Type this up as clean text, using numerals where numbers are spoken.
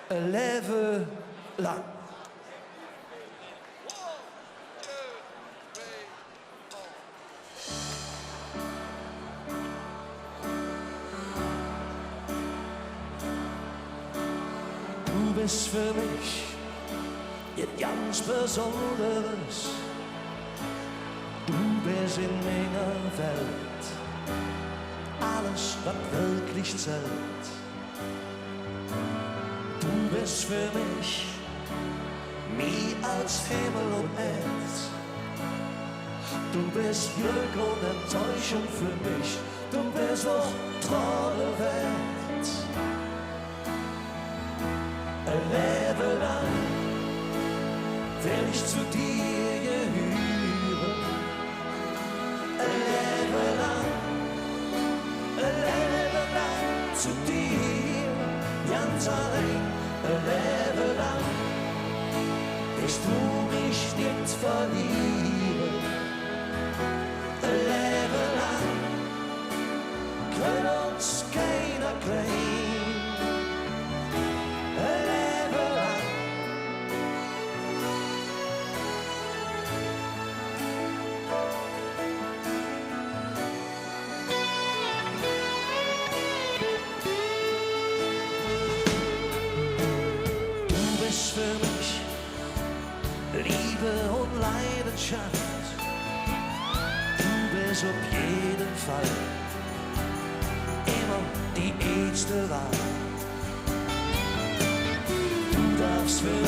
ein Leben lang. Du bist für mich et ganz Besonderes. Du bist in meiner Welt alles, was wirklich zählt. Du bist für mich mehr als Himmel und Erd. Du bist Glück und Enttäuschung für mich. Du bist auch Träume wert. Ein Leben lang will ich zu dir gehören. Ein Leben lang zu dir, ganz allein. Ein Leben lang, ich tu mich nicht verlieren. Ein Leben lang, kann uns keiner klein. Ein Leben lang. Du bist für mich Liebe und Leidenschaft. Du bist auf jeden Fall immer die erste Wahl. Du darfst für